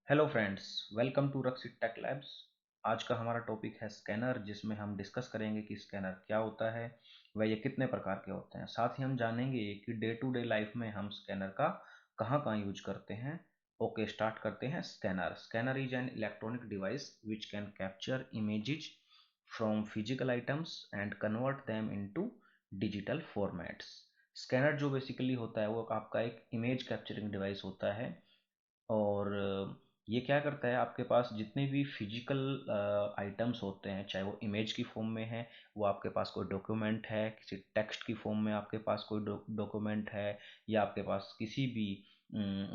Hello friends, welcome to Ruxit tech labs. आज का हमारा टॉपिक है स्कैनर, जिसमें हम डिस्कस करेंगे कि स्कैनर क्या होता है, वह ये कितने प्रकार के होते हैं। साथ ही हम जानेंगे कि डे टू डे लाइफ में हम स्कैनर का कहाँ कहाँ यूज करते हैं। ओके, स्टार्ट करते हैं। Scanner scanner is an electronic device which can capture images from physical items and convert them into digital formats. Scanner जो बेसिकली होता है वो आपका एक इमेज कैप्चरिंग डिवाइस होता है। और ये क्या करता है, आपके पास जितने भी फिजिकल आइटम्स होते हैं, चाहे वो इमेज की फॉर्म में है, वो आपके पास कोई डॉक्यूमेंट है, किसी टेक्स्ट की फॉर्म में आपके पास कोई डॉक्यूमेंट है, या आपके पास किसी भी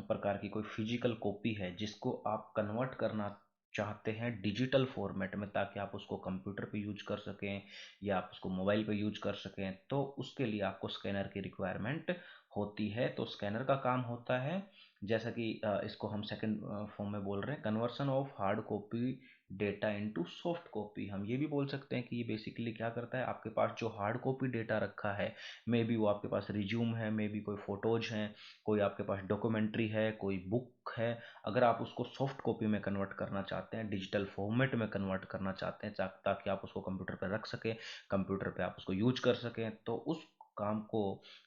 प्रकार की कोई फिजिकल कॉपी है जिसको आप कन्वर्ट करना चाहते हैं डिजिटल फॉर्मेट में, ताकि आप उसको कंप्यूटर पे यूज कर सकें या आप उसको मोबाइल पे यूज कर सकें, तो उसके लिए आपको स्कैनर की रिक्वायरमेंट होती है। तो स्कैनर का काम होता है, जैसा कि इसको हम सेकंड फॉर्म में बोल रहे हैं, conversion of hard copy data into soft copy. हम ये भी बोल सकते हैं कि ये बेसिकली क्या करता है, आपके पास जो हार्ड कॉपी डेटा रखा है, मे बी वो आपके पास रिज्यूम है, मे बी कोई फोटोज हैं, कोई आपके पास डॉक्यूमेंट्री है, कोई बुक है, अगर आप उसको सॉफ्ट कॉपी में कन्वर्ट करना चाहते हैं, डिजिटल फॉर्मेट में कन्वर्ट करना चाहते हैं, ताकि आप उसको कंप्यूटर पर रख सकें, कंप्यूटर पर आप उसको यूज कर सकें, तो उस काम को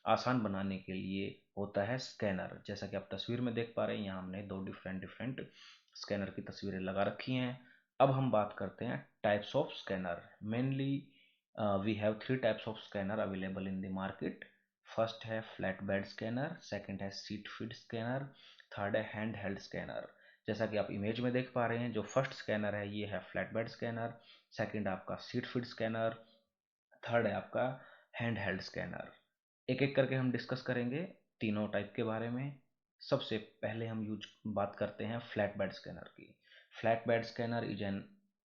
आसान बनाने के लिए होता है स्कैनर। जैसा कि आप तस्वीर में देख पा रहे हैं, यहाँ हमने दो डिफरेंट डिफरेंट स्कैनर की तस्वीरें लगा रखी हैं। अब हम बात करते हैं types of scanner. Mainly we have three types of scanner available in the market. First है फ्लैट बेड स्कैनर, सेकंड है सीट फीड स्कैनर, थर्ड है हैंड हेल्ड स्कैनर। जैसा कि आप इमेज में देख पा रहे हैं, जो फर्स्ट स्कैनर है ये है फ्लैट बेड स्कैनर, सेकंड आपका सीट फीड स्कैनर, थर्ड है आपका हैंड हेल्ड स्कैनर। एक एक करके हम डिस्कस करेंगे तीनों टाइप के बारे में। सबसे पहले हम यूज बात करते हैं फ्लैट बेड स्कैनर की। Flat bed scanner is an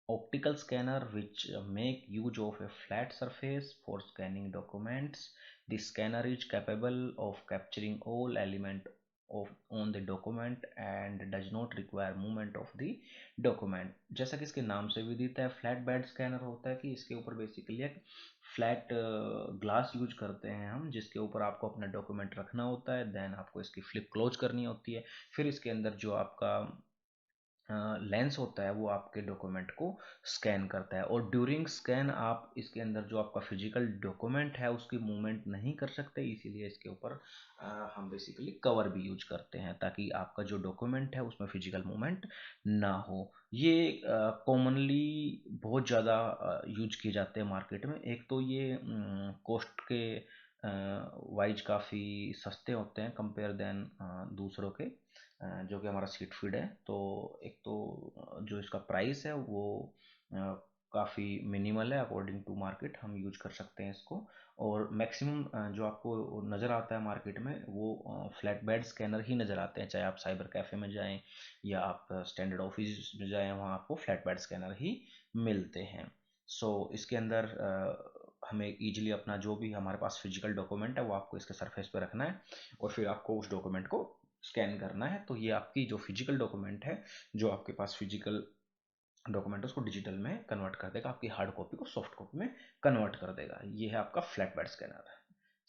optical scanner which make use of a flat surface for scanning documents. The scanner is capable of capturing all element of on the document and does not require movement of the document। जैसा कि इसके नाम से भी दिखता है, flat bed scanner होता है कि इसके ऊपर बेसिकली एक फ्लैट ग्लास यूज करते हैं हम, जिसके ऊपर आपको अपना डॉक्यूमेंट रखना होता है, देन आपको इसकी फ्लिप क्लोज करनी होती है, फिर इसके अंदर जो आपका लेंस होता है वो आपके डॉक्यूमेंट को स्कैन करता है। और ड्यूरिंग स्कैन आप इसके अंदर जो आपका फिजिकल डॉक्यूमेंट है उसकी मूवमेंट नहीं कर सकते, इसीलिए इसके ऊपर हम बेसिकली कवर भी यूज करते हैं, ताकि आपका जो डॉक्यूमेंट है उसमें फिजिकल मूवमेंट ना हो। ये कॉमनली बहुत ज़्यादा यूज किए जाते हैं मार्केट में। एक तो ये कॉस्ट के वाइज काफ़ी सस्ते होते हैं कंपेयर देन दूसरों के, जो कि हमारा सीट फीड है। तो एक तो जो इसका प्राइस है वो काफ़ी मिनिमल है अकॉर्डिंग टू मार्केट, हम यूज कर सकते हैं इसको। और मैक्सिमम जो आपको नज़र आता है मार्केट में वो फ्लैट बेड स्कैनर ही नज़र आते हैं, चाहे आप साइबर कैफ़े में जाएं या आप स्टैंडर्ड ऑफिस में जाएं, वहाँ आपको फ्लैट बेड स्कैनर ही मिलते हैं। सो इसके अंदर हमें ईजिली अपना जो भी हमारे पास फिजिकल डॉक्यूमेंट है वो आपको इसके सरफेस पे रखना है, और फिर आपको उस डॉक्यूमेंट को स्कैन करना है। तो ये आपकी जो फिजिकल डॉक्यूमेंट है, जो आपके पास फिजिकल डॉक्यूमेंट उसको डिजिटल में कन्वर्ट कर देगा, आपकी हार्ड कॉपी को सॉफ्ट कॉपी में कन्वर्ट कर देगा। ये है आपका फ्लैट बेड स्कैनर।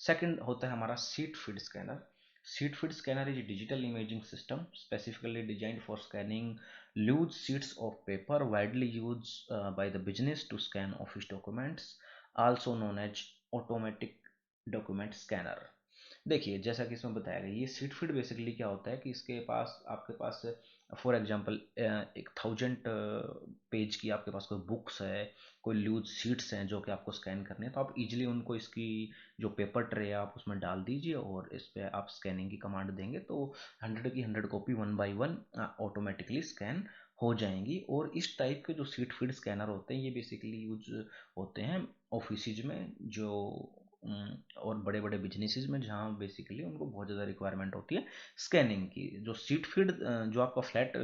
सेकंड होता है हमारा sheet feed scanner. Sheet feed scanner is digital imaging system specifically designed for scanning loose sheets of paper, widely use by the business to scan office documents, also known as automatic document scanner. देखिए, जैसा कि इसमें बताया गया, ये seat feed basically क्या होता है कि इसके पास आपके पास फॉर एग्जांपल एक 1000 पेज की आपके पास कोई बुक्स है, कोई लूज सीट्स हैं जो कि आपको स्कैन करनी है, तो आप इजीली उनको इसकी जो पेपर ट्रे है आप उसमें डाल दीजिए, और इस पर आप स्कैनिंग की कमांड देंगे तो 100 की 100 copy one by one automatically scan हो जाएंगी। और इस टाइप के जो सीट फीड स्कैनर होते हैं ये बेसिकली यूज होते हैं ऑफिस में, जो और बड़े बड़े बिजनेसेस में, जहाँ बेसिकली उनको बहुत ज़्यादा रिक्वायरमेंट होती है स्कैनिंग की। जो सीट फीड जो आपका फ्लैट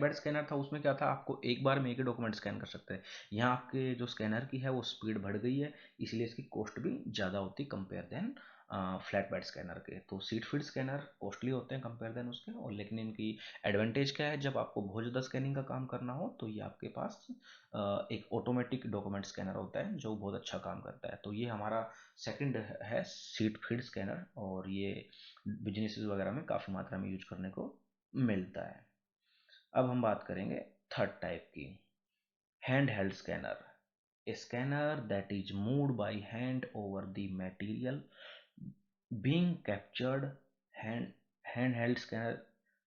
बेड स्कैनर था, उसमें क्या था, आपको एक बार में एक ही डॉक्यूमेंट स्कैन कर सकते हैं। यहाँ आपके जो स्कैनर की है वो स्पीड बढ़ गई है, इसलिए इसकी कॉस्ट भी ज़्यादा होती है compare than flat bed scanner के। तो सीट फीड स्कैनर कॉस्टली होते हैं कंपेयर देन उसके, और लेकिन इनकी एडवांटेज क्या है, जब आपको बहुत ज़्यादा स्कैनिंग का काम करना हो तो ये आपके पास एक ऑटोमेटिक डॉक्यूमेंट स्कैनर होता है जो बहुत अच्छा काम करता है। तो ये हमारा सेकंड है सीट फीड स्कैनर, और ये बिजनेसेस वगैरह में काफ़ी मात्रा में यूज करने को मिलता है। अब हम बात करेंगे थर्ड टाइप की, hand held scanner. A scanner that is moved by hand over the material being captured. Handheld scanner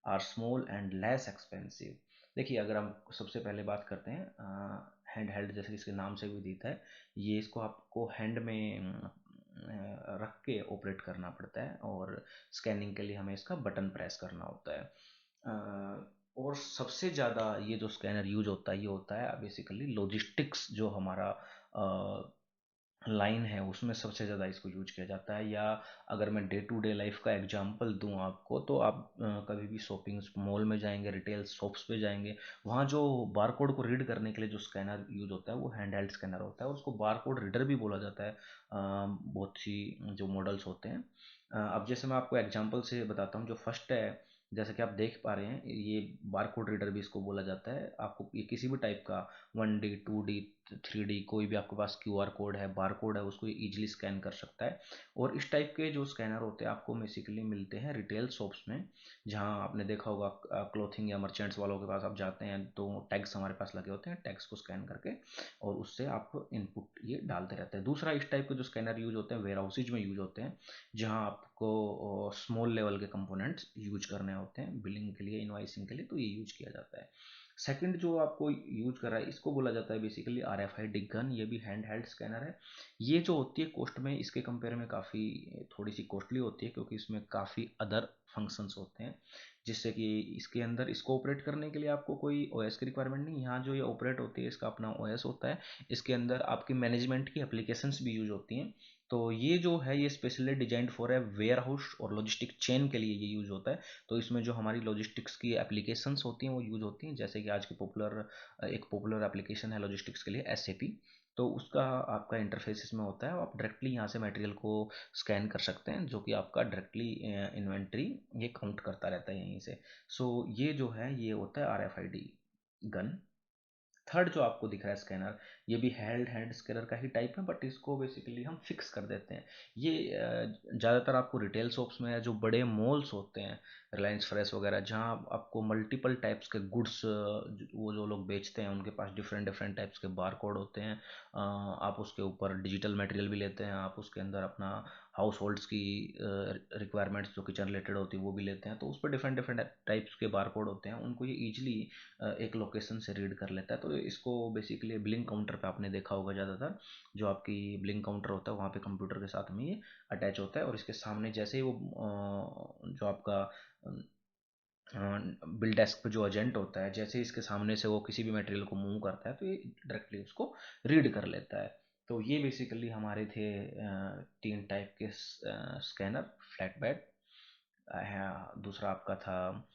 are small and less expensive. देखिए, अगर हम सबसे पहले बात करते हैं हैंड हेल्ड, जैसे कि इसके नाम से भी दिखता है, ये इसको आपको हैंड में रख के ऑपरेट करना पड़ता है और स्कैनिंग के लिए हमें इसका बटन प्रेस करना होता है। और सबसे ज़्यादा ये जो स्कैनर यूज होता है, ये होता है बेसिकली लॉजिस्टिक्स, जो हमारा लाइन है उसमें सबसे ज़्यादा इसको यूज किया जाता है। या अगर मैं डे टू डे लाइफ का एग्जांपल दूं आपको, तो आप कभी भी शॉपिंग मॉल में जाएंगे, रिटेल शॉप्स पे जाएंगे, वहाँ जो बारकोड को रीड करने के लिए जो स्कैनर यूज होता है वो हैंड हेल्ड स्कैनर होता है। उसको बारकोड रीडर भी बोला जाता है। बहुत सी जो मॉडल्स होते हैं, अब जैसे मैं आपको एग्जांपल से बताता हूँ। जो फर्स्ट है, जैसे कि आप देख पा रहे हैं, ये बारकोड रीडर भी इसको बोला जाता है। आपको ये किसी भी टाइप का 1D 2D 3D कोई भी आपके पास QR कोड है, बार कोड है, उसको इजीली स्कैन कर सकता है। और इस टाइप के जो स्कैनर होते हैं आपको बेसिकली मिलते हैं रिटेल शॉप्स में, जहां आपने देखा होगा क्लोथिंग या मर्चेंट्स वालों के पास आप जाते हैं तो टैग्स हमारे पास लगे होते हैं, टैग्स को स्कैन करके और उससे आप इनपुट ये डालते रहते हैं। दूसरा, इस टाइप के जो स्कैनर यूज होते हैं वेयर हाउसेज में यूज होते हैं, जहाँ आपको स्मॉल लेवल के कंपोनेंट्स यूज करने होते हैं बिलिंग के लिए, इनवाइसिंग के लिए, तो ये यूज किया जाता है। सेकंड जो आपको यूज कर रहा है, इसको बोला जाता है बेसिकली RFID गन। ये भी हैंड हेल्ड स्कैनर है। ये जो होती है कॉस्ट में इसके कंपेयर में काफ़ी थोड़ी सी कॉस्टली होती है, क्योंकि इसमें काफ़ी अदर फंक्शंस होते हैं, जिससे कि इसके अंदर इसको ऑपरेट करने के लिए आपको कोई OS की रिक्वायरमेंट नहीं। यहाँ जो ये ऑपरेट होती है इसका अपना OS होता है। इसके अंदर आपकी मैनेजमेंट की एप्लीकेशंस भी यूज होती हैं। तो ये जो है ये स्पेशली डिजाइंड फॉर है वेयर हाउस और लॉजिस्टिक चेन के लिए ये यूज होता है। तो इसमें जो हमारी लॉजिस्टिक्स की एप्लीकेशंस होती हैं वो यूज होती हैं, जैसे कि आज की एक पॉपुलर एप्लीकेशन है लॉजिस्टिक्स के लिए, SAP। तो उसका आपका इंटरफेस इसमें होता है, आप डायरेक्टली यहाँ से मटेरियल को स्कैन कर सकते हैं, जो कि आपका डायरेक्टली इन्वेंट्री ये काउंट करता रहता है यहीं से। सो ये जो है ये होता है RFID गन। थर्ड जो आपको दिख रहा है स्कैनर, ये भी हैंड हैंड स्कैनर का ही टाइप है, बट इसको बेसिकली हम फिक्स कर देते हैं। ये ज़्यादातर आपको रिटेल शॉप्स में, जो बड़े मॉल्स होते हैं, रिलायंस फ्रेश वगैरह, जहाँ आपको मल्टीपल टाइप्स के गुड्स वो जो लोग बेचते हैं उनके पास डिफरेंट डिफरेंट टाइप्स के बार कोड होते हैं। आप उसके ऊपर डिजिटल मटेरियल भी लेते हैं, आप उसके अंदर अपना हाउस होल्ड्स की रिक्वायरमेंट्स जो किचन रिलेटेड होती है वो भी लेते हैं, तो उस पर डिफरेंट डिफरेंट टाइप्स के बार कोड होते हैं, उनको ये ईजिली एक लोकेशन से रीड कर लेता है। तो इसको बेसिकली बिलिंग काउंटर पे आपने देखा होगा, ज़्यादातर जो आपकी बिलिंग काउंटर होता है वहाँ पे कंप्यूटर के साथ में ये अटैच होता है, और इसके सामने जैसे ही वो जो आपका बिल डेस्क पे जो एजेंट होता है, जैसे ही इसके सामने से वो किसी भी मटेरियल को मूव करता है तो ये डायरेक्टली उसको रीड कर लेता है। तो ये बेसिकली हमारे थे 3 टाइप के स्कैनर, फ्लैट बेड, दूसरा आपका था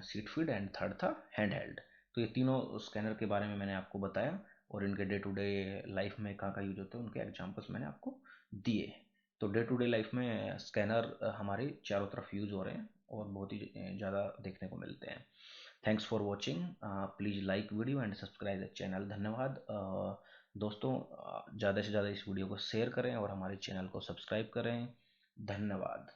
सीट फीड, एंड थर्ड था हैंड हेल्ड। तो ये तीनों स्कैनर के बारे में मैंने आपको बताया, और इनके डे टू डे लाइफ में कहाँ कहाँ यूज होते हैं उनके एग्जांपल्स मैंने आपको दिए। तो डे टू डे लाइफ में स्कैनर हमारे चारों तरफ यूज हो रहे हैं और बहुत ही ज़्यादा देखने को मिलते हैं। Thanks for watching, please like video and subscribe the channel. धन्यवाद दोस्तों, ज़्यादा से ज़्यादा इस वीडियो को शेयर करें और हमारे चैनल को सब्सक्राइब करें। धन्यवाद।